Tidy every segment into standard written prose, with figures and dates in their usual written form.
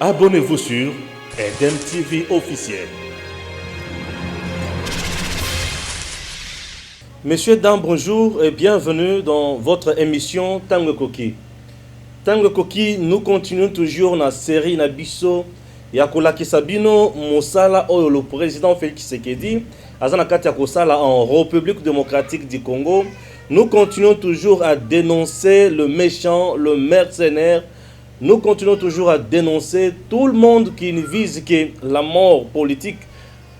Abonnez-vous sur Eden TV officiel. Messieurs, dames, bonjour et bienvenue dans votre émission Tango Koki. Tango Koki, nous continuons toujours la série Nabiso Yakola Kisabino Mosala Oyo, le président Félix Tshisekedi, Azanakati Kosala en République démocratique du Congo. Nous continuons toujours à dénoncer le méchant, le mercenaire. Nous continuons toujours à dénoncer tout le monde qui ne vise que la mort politique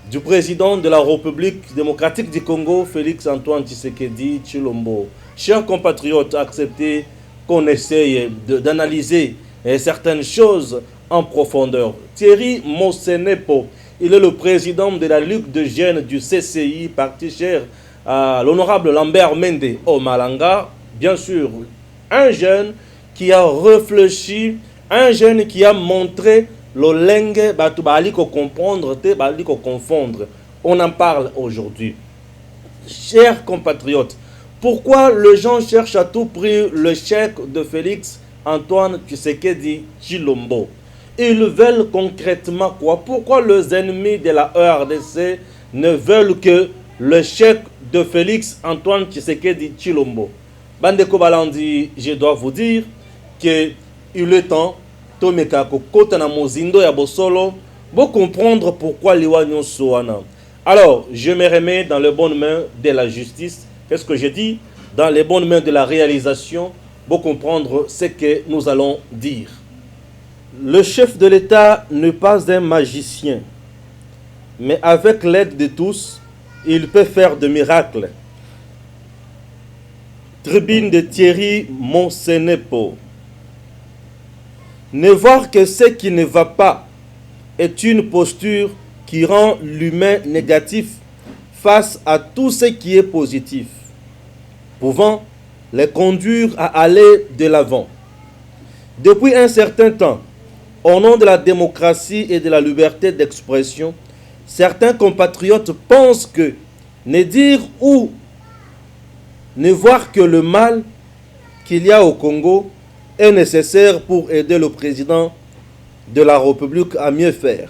du président de la République démocratique du Congo, Félix Antoine Tshisekedi Tshilombo. Chers compatriotes, acceptez qu'on essaye d'analyser certaines choses en profondeur. Thierry Mosenepo, il est le président de la Ligue de jeunes du CCI, parti cher à l'honorable Lambert Mende au Malanga. Bien sûr, un jeune qui a réfléchi, un jeune qui a montré le langue, comprendre, confondre. On en parle aujourd'hui. Chers compatriotes, pourquoi les gens cherchent à tout prix le chèque de Félix Antoine Tshisekedi Tshilombo? Ils veulent concrètement quoi? Pourquoi les ennemis de la RDC ne veulent que le chèque de Félix Antoine Tshisekedi Tshilombo? Bandeko Balandi, je dois vous dire qu'il est temps tomeka kokota na mozindo ya bosolo pour comprendre pourquoi liwanyo soana. Alors, je me remets dans les bonnes mains de la justice. Qu'est-ce que j'ai dit? Dans les bonnes mains de la réalisation pour comprendre ce que nous allons dire. Le chef de l'État n'est pas un magicien, mais avec l'aide de tous, il peut faire des miracles. Tribune de Thierry Mosenepo. Ne voir que ce qui ne va pas est une posture qui rend l'humain négatif face à tout ce qui est positif, pouvant les conduire à aller de l'avant. Depuis un certain temps, au nom de la démocratie et de la liberté d'expression, certains compatriotes pensent que ne dire ou ne voir que le mal qu'il y a au Congo est nécessaire pour aider le président de la République à mieux faire.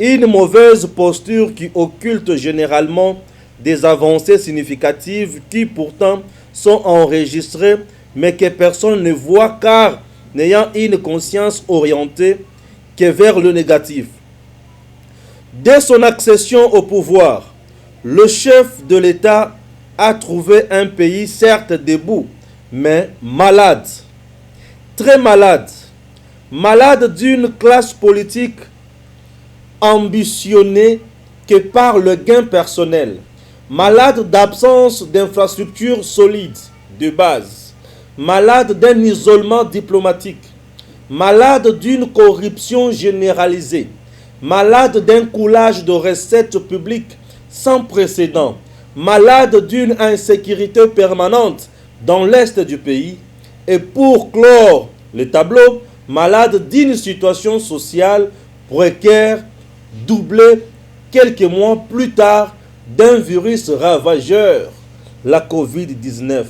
Une mauvaise posture qui occulte généralement des avancées significatives qui pourtant sont enregistrées mais que personne ne voit car n'ayant une conscience orientée que vers le négatif. Dès son accession au pouvoir, le chef de l'État a trouvé un pays certes debout, mais malade, très malade, malade d'une classe politique ambitionnée que par le gain personnel, malade d'absence d'infrastructures solides de base, malade d'un isolement diplomatique, malade d'une corruption généralisée, malade d'un coulage de recettes publiques sans précédent, malade d'une insécurité permanente dans l'est du pays, et pour clore le tableau, malade d'une situation sociale précaire, doublée quelques mois plus tard d'un virus ravageur, la Covid-19.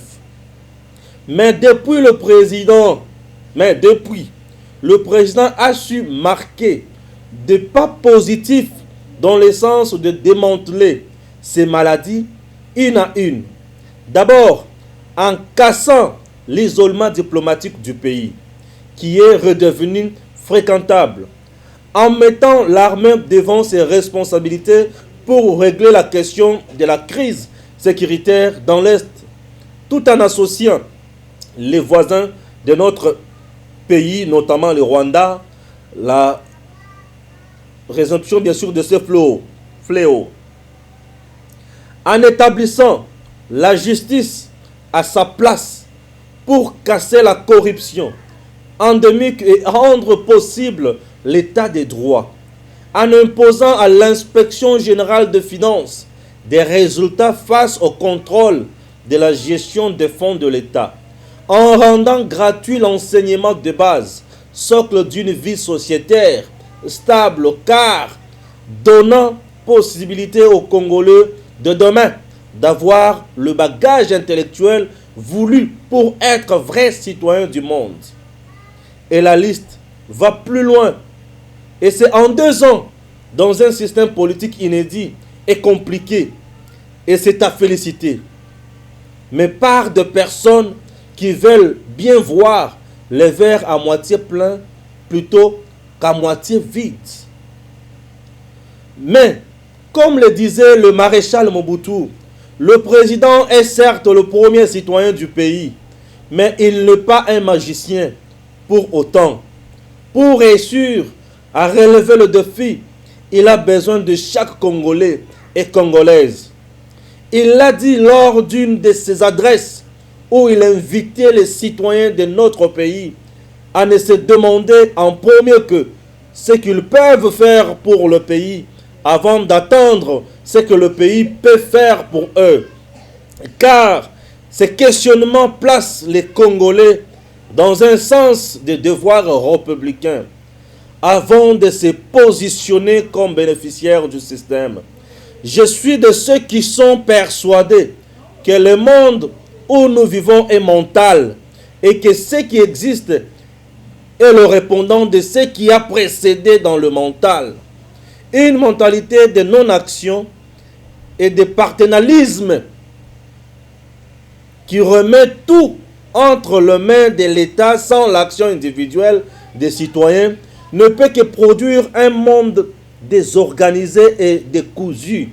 Mais depuis le président a su marquer des pas positifs dans le sens de démanteler ces maladies une à une. D'abord, en cassant l'isolement diplomatique du pays, qui est redevenu fréquentable, en mettant l'armée devant ses responsabilités pour régler la question de la crise sécuritaire dans l'Est, tout en associant les voisins de notre pays, notamment le Rwanda, la résorption bien sûr de ce fléau, en établissant la justice à sa place pour casser la corruption endémique et rendre possible l'état des droits, en imposant à l'inspection générale des finances des résultats face au contrôle de la gestion des fonds de l'État, en rendant gratuit l'enseignement de base, socle d'une vie sociétaire stable, car donnant possibilité aux Congolais de demain d'avoir le bagage intellectuel voulu pour être vrais citoyens du monde. Et la liste va plus loin. Et c'est en 2 ans, dans un système politique inédit et compliqué. Et c'est à féliciter. Mais par de personnes qui veulent bien voir les verres à moitié plein plutôt qu'à moitié vide. Mais, comme le disait le maréchal Mobutu, le président est certes le premier citoyen du pays, mais il n'est pas un magicien pour autant. Pour réussir à relever le défi, il a besoin de chaque Congolais et Congolaise. Il l'a dit lors d'une de ses adresses où il invitait les citoyens de notre pays à ne se demander en premier que ce qu'ils peuvent faire pour le pays avant d'attendre ce que le pays peut faire pour eux. Car ces questionnements placent les Congolais dans un sens de devoir républicain avant de se positionner comme bénéficiaires du système. Je suis de ceux qui sont persuadés que le monde où nous vivons est mental et que ce qui existe est le répondant de ce qui a précédé dans le mental. Une mentalité de non-action et de partenarialisme qui remet tout entre les mains de l'État sans l'action individuelle des citoyens ne peut que produire un monde désorganisé et décousu.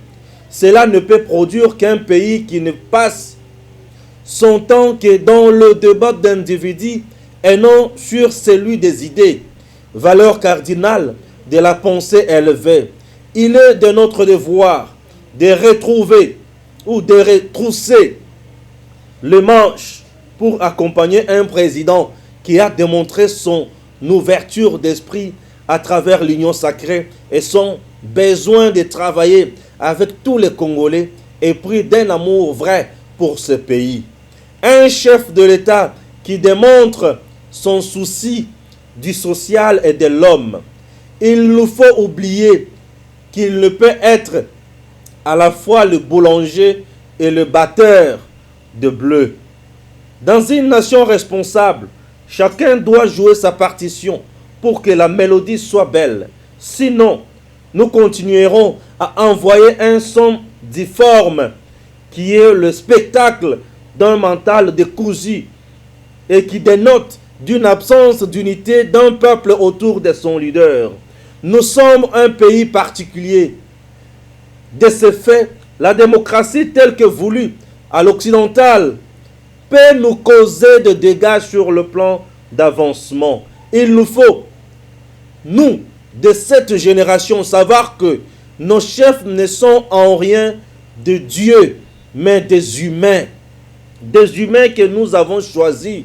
Cela ne peut produire qu'un pays qui ne passe son temps que dans le débat d'individus et non sur celui des idées, valeur cardinale de la pensée élevée. Il est de notre devoir de retrouver ou de retrousser les manches pour accompagner un président qui a démontré son ouverture d'esprit à travers l'union sacrée et son besoin de travailler avec tous les Congolais et pris d'un amour vrai pour ce pays. Un chef de l'État qui démontre son souci du social et de l'homme. Il nous faut oublier qu'il ne peut être à la fois le boulanger et le batteur de bleu. Dans une nation responsable, chacun doit jouer sa partition pour que la mélodie soit belle. Sinon, nous continuerons à envoyer un son difforme qui est le spectacle d'un mental décousu et qui dénote d'une absence d'unité d'un peuple autour de son leader. Nous sommes un pays particulier. De ce fait, la démocratie telle que voulue à l'occidental peut nous causer des dégâts sur le plan d'avancement. Il nous faut, nous, de cette génération, savoir que nos chefs ne sont en rien de Dieu, mais des humains. Des humains que nous avons choisis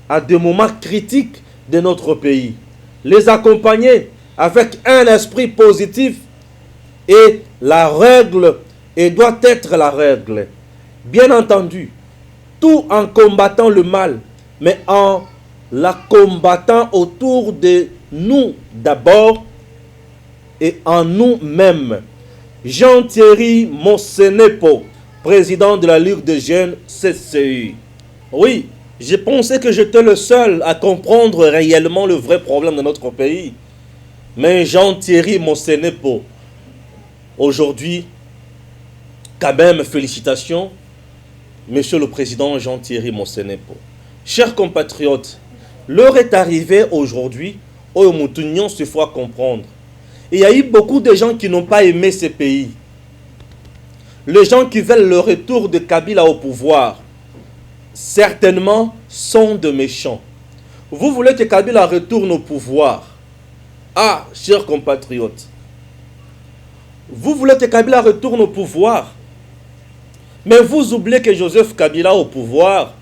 à des moments critiques de notre pays. Les accompagner avec un esprit positif et la règle, et doit être la règle. Bien entendu, tout en combattant le mal, mais en la combattant autour de nous d'abord et en nous-mêmes. Jean-Thierry Monsenepo, président de la Ligue des jeunes CCU. Oui, je pensais que j'étais le seul à comprendre réellement le vrai problème de notre pays. Mais Jean-Thierry Monsenepo, aujourd'hui, quand même, félicitations, Monsieur le Président Jean-Thierry Monsenepo. Chers compatriotes, l'heure est arrivée aujourd'hui où nous tenions ce fois comprendre. Il y a eu beaucoup de gens qui n'ont pas aimé ce pays. Les gens qui veulent le retour de Kabila au pouvoir, certainement, sont de méchants. Vous voulez que Kabila retourne au pouvoir. Ah, chers compatriotes, vous voulez que Kabila retourne au pouvoir. Mais vous oubliez que Joseph Kabila au pouvoir,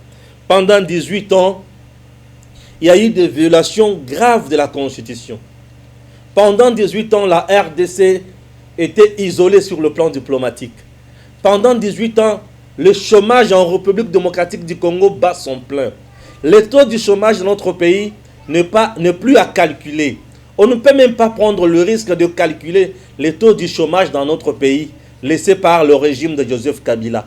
pendant 18 ans, il y a eu des violations graves de la Constitution. Pendant 18 ans, la RDC était isolée sur le plan diplomatique. Pendant 18 ans, le chômage en République démocratique du Congo bat son plein. Le taux du chômage dans notre pays n'est plus à calculer. On ne peut même pas prendre le risque de calculer les taux du chômage dans notre pays laissé par le régime de Joseph Kabila.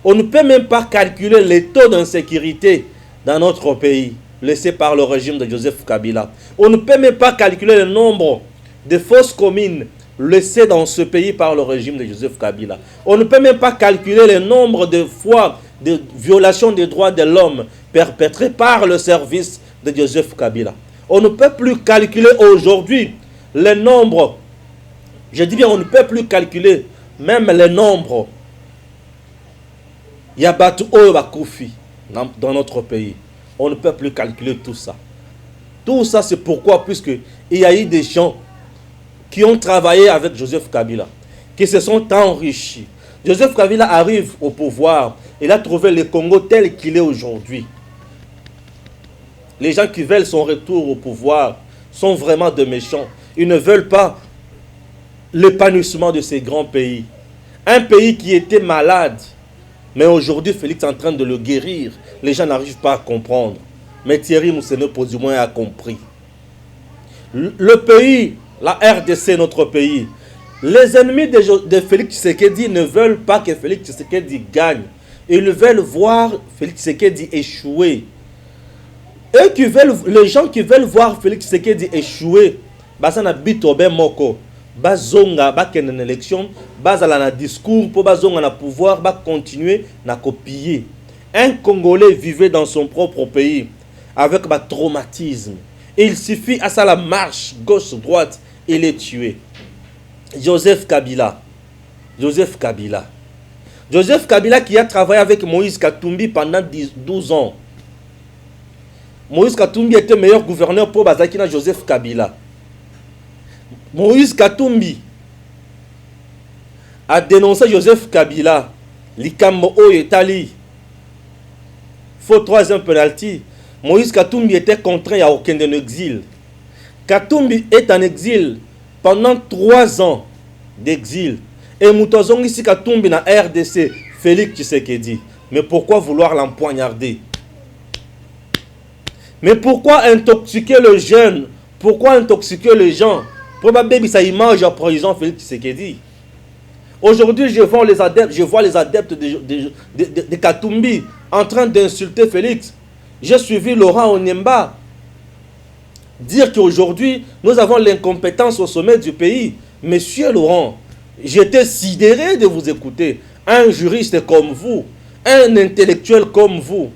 On ne peut même pas calculer les taux d'insécurité dans notre pays. laissés par le régime de Joseph Kabila. On ne peut même pas calculer le nombre de fausses communes laissées dans ce pays par le régime de Joseph Kabila. On ne peut même pas calculer le nombre de fois de violations des droits de l'homme perpétrées par le service de Joseph Kabila. On ne peut plus calculer aujourd'hui le nombre, je dis bien on ne peut plus calculer même le nombre. Il y a battu Bakufi dans notre pays. On ne peut plus calculer tout ça. Tout ça, c'est pourquoi, puisque il y a eu des gens qui ont travaillé avec Joseph Kabila, qui se sont enrichis. Joseph Kabila arrive au pouvoir. Il a trouvé le Congo tel qu'il est aujourd'hui. Les gens qui veulent son retour au pouvoir sont vraiment des méchants. Ils ne veulent pas l'épanouissement de ces grands pays. Un pays qui était malade. Mais aujourd'hui, Félix est en train de le guérir. Les gens n'arrivent pas à comprendre. Mais Thierry Moussene du moins a compris. Le pays, la RDC, notre pays, les ennemis de Félix Tshisekedi ne veulent pas que Félix Tshisekedi gagne. Ils veulent voir Félix Tshisekedi échouer. Les gens qui veulent voir Félix Tshisekedi échouer, basana bitobe moko. Bazonga bakende na élection, bazala na discours pour bazonga na pouvoir, ba continuer na copier. Un Congolais vivait dans son propre pays avec ba traumatisme. Et il suffit à ça la marche gauche droite, il est tué. Joseph Kabila. Joseph Kabila. Joseph Kabila qui a travaillé avec Moïse Katumbi pendant 12 ans. Moïse Katumbi était meilleur gouverneur pour Bazakina Joseph Kabila. Moïse Katumbi a dénoncé Joseph Kabila. Likambo Oyetali. Faux troisième penalty. Moïse Katumbi était contraint à aucun de exil. Katumbi est en exil pendant 3 ans d'exil. Et Moutozong ici Katumbi na RDC, Félix Tshisekedi. Mais pourquoi vouloir l'empoignarder? Mais pourquoi intoxiquer le jeune? Pourquoi intoxiquer les gens? Pour ma baby, ça image en prison Félix Tshisekedi. Aujourd'hui, je vois les adeptes de Katumbi en train d'insulter Félix. J'ai suivi Laurent Onyemba dire qu'aujourd'hui, nous avons l'incompétence au sommet du pays. Monsieur Laurent, j'étais sidéré de vous écouter. Un juriste comme vous, un intellectuel comme vous,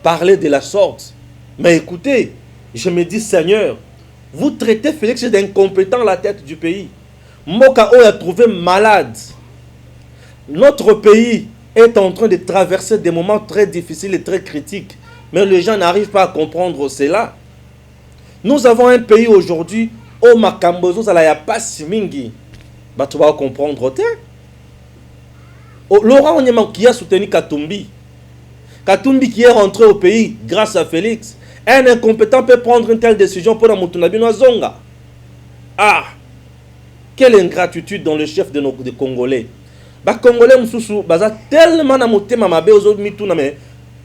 parler de la sorte. Mais écoutez, je me dis, Seigneur, vous traitez Félix d'incompétent à la tête du pays. Mokao a trouvé malade. Notre pays est en train de traverser des moments très difficiles et très critiques. Mais les gens n'arrivent pas à comprendre cela. Nous avons un pays aujourd'hui, au Makambozo, ça n'a pas si mingi. Bah, tu vas comprendre. Laurent Onyema qui a soutenu Katumbi. Katumbi qui est rentré au pays grâce à Félix. Un incompétent peut prendre une telle décision pour la Moutounabino Zonga. Ah! Quelle ingratitude dans le chef de nos Congolais. Bah, Congolais, Moussoussou, bah, tellement na motema mabe aux autres mituna mais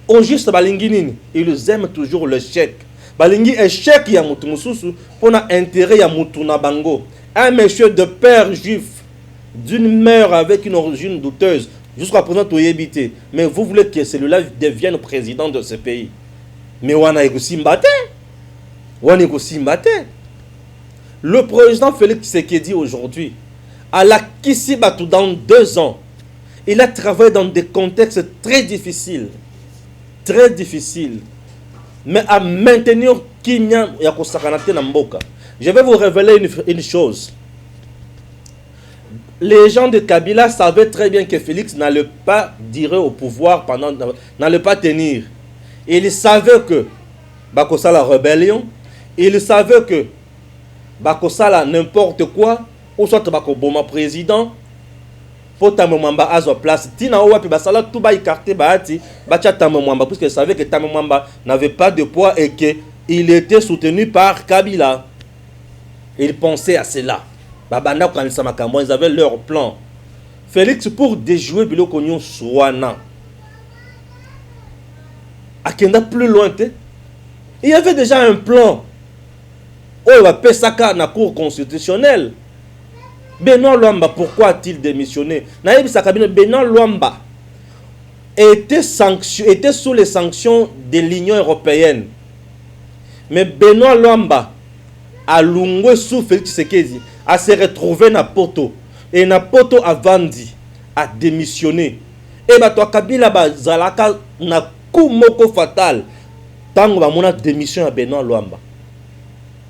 on juste balinginini, ils aiment toujours le chèque. Balingi est chèque ya moutou Moussoussou pour na intérêt ya Moutouna Bango. Un monsieur de père juif, d'une mère avec une origine douteuse, jusqu'à présent tout est habité. Mais vous voulez que celui-là devienne président de ce pays. Mais on a égoussi mbate. Le président Félix Tshisekedi aujourd'hui, à la Kisibatou dans 2 ans, il a travaillé dans des contextes très difficiles. Très difficiles. Mais à maintenir Kimia Yakosakanate Namboka. Je vais vous révéler une chose. Les gens de Kabila savaient très bien que Félix n'allait pas durer au pouvoir n'allait pas tenir. Ils savaient que Bakosa la rébellion, ils savaient que Bakosa la n'importe quoi, ou soit Bakoboma président, pour Tamomamba à sa place. Tina Owa puis Basala tout ba écarté Bahati, Bacha Tamomamba, puisqu'ils savaient que Tamomamba n'avait pas de poids et qu'il était soutenu par Kabila. Ils pensaient à cela. Babanda Kanisa Makambo, ils avaient leur plan. Félix pour déjouer Biloko Nyon Swana. Akenda plus loin, il y avait déjà un plan. Oh, il va Pesaka na cour constitutionnelle. Benoît Luamba, pourquoi a-t-il démissionné? Benoît Luamba était sous les sanctions de l'Union européenne. Mais Benoît Luamba a lungwe sous Félix Tshisekedi a se retrouvé na poto et na poto a vandi a démissionné et ba to Kabila bazalaka na coup moko fatal tango ba mona démission à Benoît Luamba.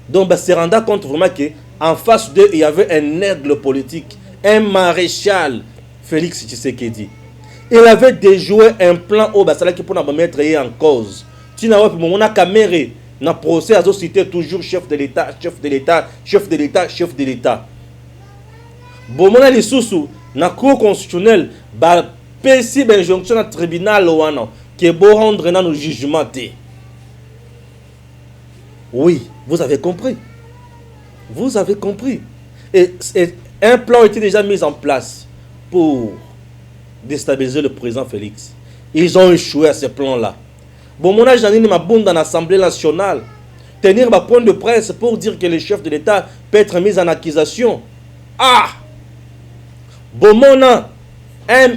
Donc bah se renda compte vraiment que en face d'eux il y avait un aigle politique, un maréchal, Félix Tshisekedi. Il avait déjoué un plan au basala qui pour mettre en cause. Tina wa mon a caméré na procès à cité toujours chef de l'État, chef de l'État, chef de l'État, chef de l'État. Bon mon a les sous na cour constitutionnelle ba pesi ben jonction na tribunal wana qui est beau rendre na nos jugements. Oui, vous avez compris. Vous avez compris. Et un plan a été déjà mis en place pour déstabiliser le président Félix. Ils ont échoué à ce plan-là. Bon, mon âge, Janine m'a bon dans l'Assemblée nationale. Tenir ma point de presse pour dire que le chef de l'État peut être mis en accusation. Ah! Bon, mon âge, un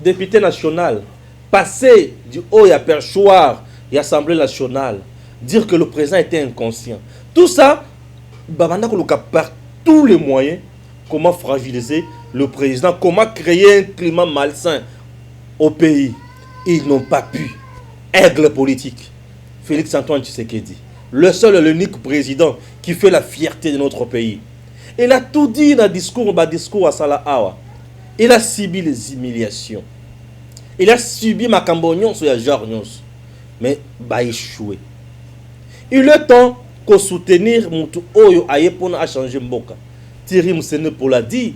député national passé du haut et à perchoir et l'Assemblée nationale, dire que le président était inconscient. Tout ça, Babanda Koloka par tous les moyens, comment fragiliser le président, comment créer un climat malsain au pays. Ils n'ont pas pu. Aigle politique. Félix Antoine Tshisekedi, le seul et l'unique président qui fait la fierté de notre pays. Il a tout dit dans le discours à Salah Awa. Il a subi les humiliations. Il a subi ma cambognon sur la jargnon. Mais il a échoué. Il est temps qu'on soutenir Moutou Oyo Ayepon a changé Mboka. Thierry Moussene pour la dit.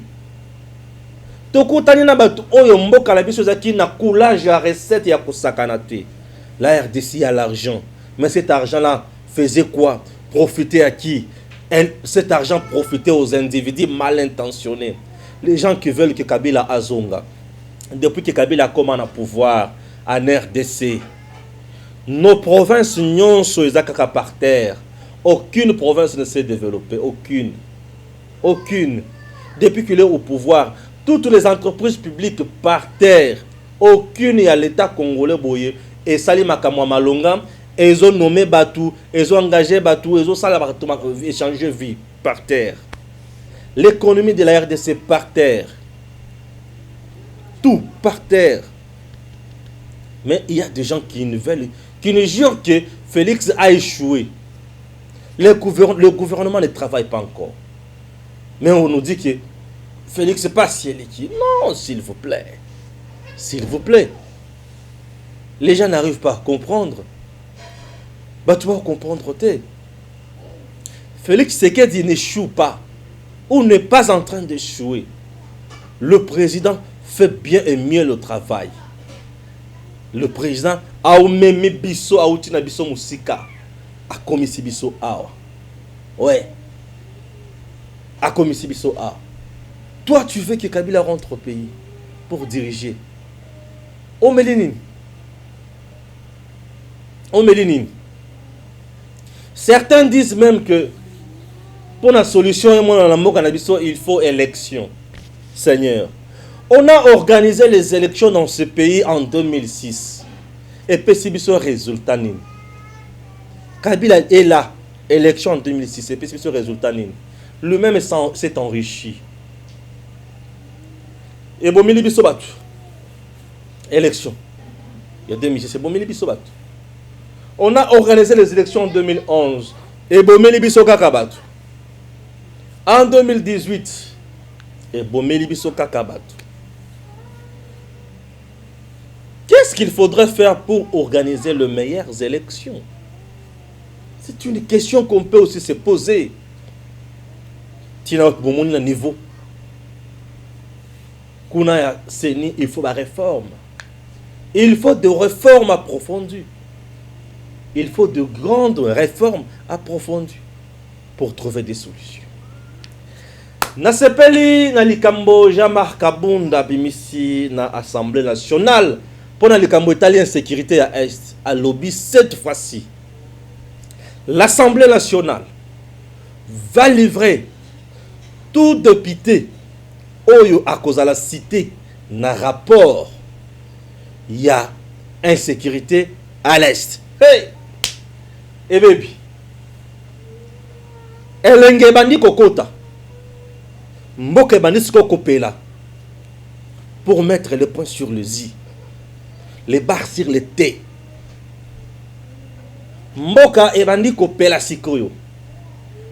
Toko Tanina Batu Oyo Mboka la biso zaki na coulage à recette ya kosakanate. La RDC a l'argent. Mais cet argent-là faisait quoi? Profiter à qui? Cet argent profitait aux individus mal intentionnés. Les gens qui veulent que Kabila azonga. Depuis que Kabila commence à pouvoir en RDC, nos provinces n'ont pas par terre. Aucune province ne s'est développée. Aucune. Aucune. Depuis qu'il est au pouvoir, toutes les entreprises publiques par terre. Aucune est à l'État congolais boyé. Et Salim Makamwa Malonga, ils ont nommé Batou, ils ont engagé Batou, ils ont échangé vie par terre. L'économie de la RDC par terre. Tout par terre. Mais il y a des gens qui ne veulent, qui ne jurent que Félix a échoué. Le gouvernement ne travaille pas encore. Mais on nous dit que Félix n'est pas si éliquide. Non, s'il vous plaît. S'il vous plaît. Les gens n'arrivent pas à comprendre. Bah, tu vas comprendre. Félix Tshisekedi n'échoue pas. Ou n'est pas en train d'échouer. Le président fait bien et mieux le travail. Le président a oumemi biso a outina biso musika a komisi biso awa. Ouais. A komisi biso awa. Toi tu veux que Kabila rentre au pays pour diriger. O Mélinine. O Mélinine. Certains disent même que pour la solution il faut élection. Seigneur. On a organisé les élections dans ce pays en 2006. Et Pessibiso résultat. Kabila est là. Élection en 2006. Et Pessibiso résultat. Lui-même s'est enrichi. Et Bomili Bissobat. Élection. Il y a 2006. C'est Bomili Bissobat. On a organisé les élections en 2011. Et Bomili Bissokakabat. En 2018. Et Bomili Bissokakabat. Qu'est-ce qu'il faudrait faire pour organiser les meilleures élections? C'est une question qu'on peut aussi se poser. Niveau. Il faut la réforme. Il faut des réformes approfondies. Il faut de grandes réformes approfondies pour trouver des solutions. Nasepeli na likambo Jean-Marc Kabunda bimisi na Assemblée nationale. Pendant le Cambo italien sécurité à Est, à lobby cette fois-ci, l'Assemblée nationale va livrer tout député Oyo à cause de la cité dans rapport. Il y a insécurité à l'Est. Hey! Et baby, elenge bandi kokota mboka bandi siko kopela pour mettre le point sur le i, les barres sur le T. Mboka ebandi kopela sikoyo.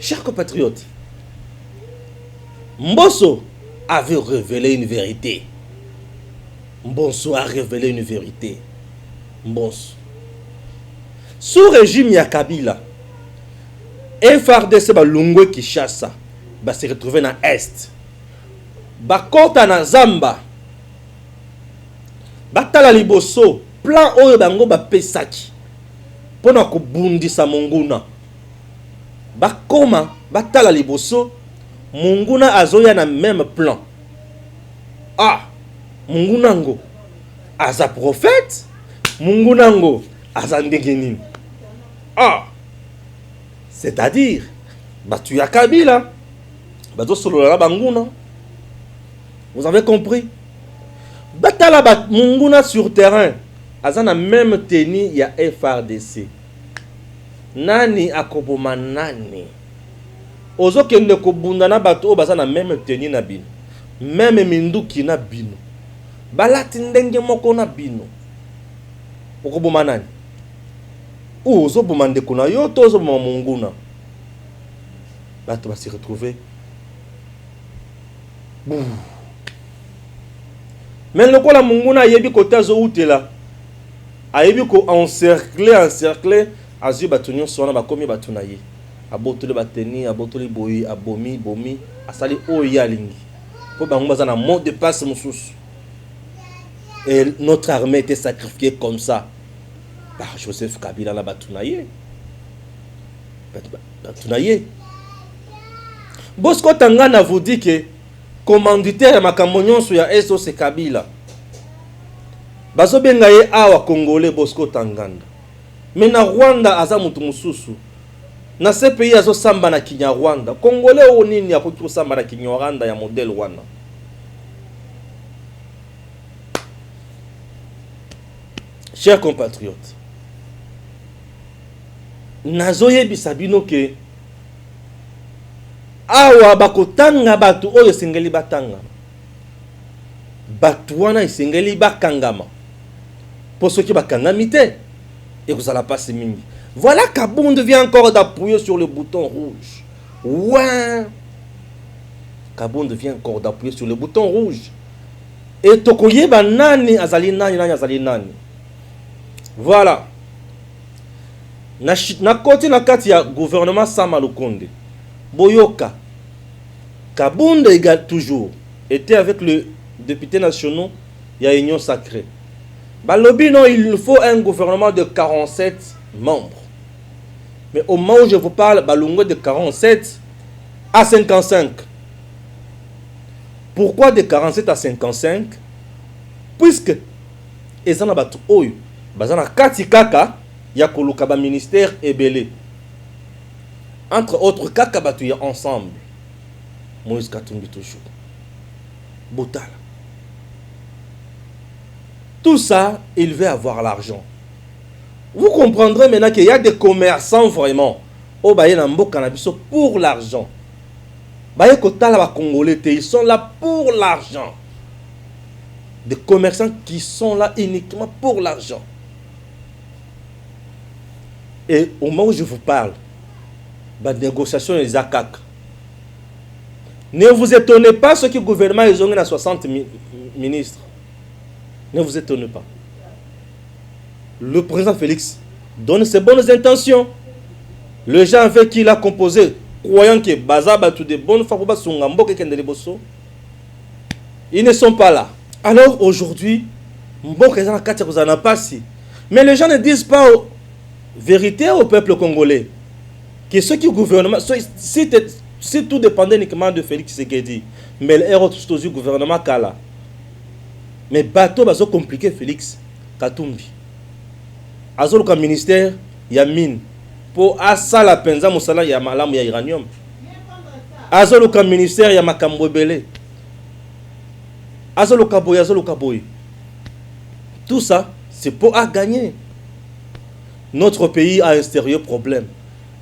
Chers compatriotes, Mbosso avait révélé une vérité. Mbosso a révélé une vérité. Mbosso. Sous régime ya Kabila, FRDC balungwe Kinshasa ba se retrouver na est. Bakota na Zamba. Batala liboso plan oyo bango ba pesaki. Pona ko bundisa Monguna. Bakoma batala liboso Monguna azoya na même plan. Ah, Monguna ngo aza prophète, Monguna ngo aza ndenge nini. Ah, c'est-à-dire batu ya Kabila bazo solo la banguna. Vous avez compris? Batala bat Monguna sur terrain aza na même tenue ya FRDC. Nani akoboma nani? Ozo kende kobunda na bato baza na même tenue na bino. Même minduki na bino. Balati ndenge moko na bino. Okoboma nani? Ozo boma ndeko na yo to ozo boma Monguna. Bato ba se retrouver. Mais le ko la Monguna yebi ko tazo utela. Ayebi ko encercler azu batunyo sona bakomi batunaye. Abotole bateni, abotole boyi, bomi, asali oya lingi. Po bango baza na mot de passe mususu. Et notre armée était sacrifiée comme ça par Joseph Kabila la batunaye. Batunaye. Bosco Tangana vous dit que commanditaire ya makambo nyonso ya SOS Kabila. Bazo benga ye awa Congolais Bosco Tanganda. Mais na Rwanda aza mutu mususu. Na ce pays azo samba na Kinyarwanda. Congolais o nini akoki samba na Kinyarwanda ya modèle wana. Chers compatriotes, nazoye bisabino ke awa bakotanga batu oyo sengeli batanga. Batu wana isengeli bakangama. Pour ceux qui bakangami te, et que ça la passe mingi. Voilà Kabound vient encore d'appuyer sur le bouton rouge. Ouais. Kabound vient encore d'appuyer sur le bouton rouge. Et tokoye ba nani azali nani azali nani. Voilà. Na côté na kati ya gouvernement Sama Lukonde. Boyoka. Kabound égale toujours était avec le député national il y a Union Sacrée. Balobi non, il faut un gouvernement de 47 membres. Mais au moment où je vous parle, Balungo de 47 à 55. Pourquoi de 47 à 55? Puisque ils en ont battu oyo. Bazana kati kaka ya koluka ba ministère ebele. Entre autres kaka batu ya ensemble. Moïse Katumbi toujours. Botala. Tout ça, il veut avoir l'argent. Vous comprendrez maintenant qu'il y a des commerçants vraiment. Oh, bah, il y a un beau cannabis pour l'argent. Bah, il y a des Congolais, ils sont là pour l'argent. Des commerçants qui sont là uniquement pour l'argent. Et au moment où je vous parle, bah, négociation les ACAC. Ne vous étonnez pas ce que le gouvernement ils ont 60 ministres. Ne vous étonnez pas. Le président Félix donne ses bonnes intentions. Les gens avec qui il a composé, croyant que Bazaba tout de bonnes fois ils ne sont pas là. Alors aujourd'hui, mais les gens ne disent pas vérité au peuple congolais. Que ceux qui gouvernement, si tout dépendait uniquement de Félix Tshisekedi, mais les héros du gouvernement Kala. Mais bateau bazo compliqué Félix Katumbi. Azolo ka ministère ya mine pour asala penza musala ya malamu ya uranium. Azolo ka ministère ya makambo belé. Azolo ka boy. Tout ça c'est pour à gagner. Notre pays a un sérieux problème.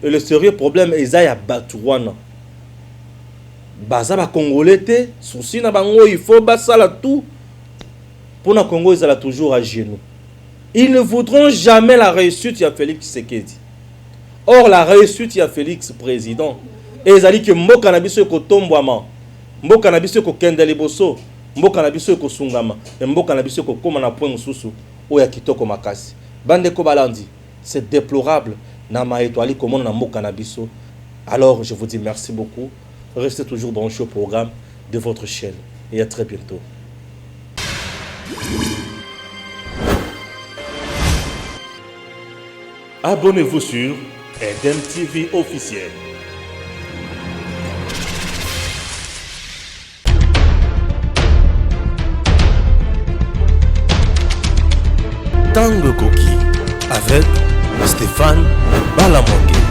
Et le sérieux problème est ya Batouana. Baza ba Congolais te, souci na bango, il faut basala tout. Pour na Congo, ils sont toujours à genoux. Ils ne voudront jamais la réussite de Félix Tshisekedi. Or, la réussite de Félix président, et ils ont dit que mboka na biso ko tombwama, mboka na biso ko kendeli boso, mboka na biso ko sungama, et mboka na biso ko koma na point mususu, oya kitoko makasi. Bande ko balandi, c'est déplorable na ma étoile comme na mboka na biso. Alors, je vous dis merci beaucoup. Restez toujours branchés au programme de votre chaîne et à très bientôt. Abonnez-vous sur Eden TV officiel. Tango Koki avec Stéphane Balamoke.